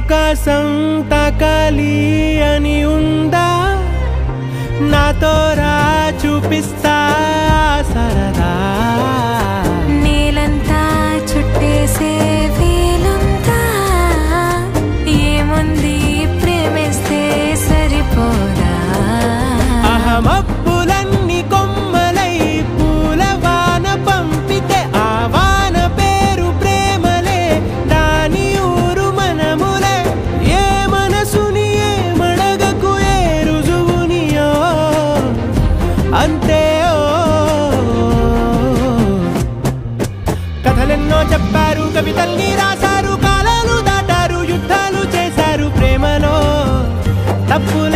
ఆకాశం తాకాలి అని ఉందా నాతో రా చూపిస్తా సరదా నేలంతా చుట్టేసే వేలంతా ఏముంది ప్రేమిస్తే సరిపోదా అహమప్పులన్నీ కొమ్మలై పూలవాన పంపితే ఆ వాన పేరు ప్రేమలే దాని ఊరు మనములే ఏ మనసుని ఏ మడగకు ఏ రుజువునియో అంతే కథలెన్నో చెప్పారు కవితల్ని రాశారు కాలాలు దాటారు యుద్ధాలు చేశారు ప్రేమలో తప్పుల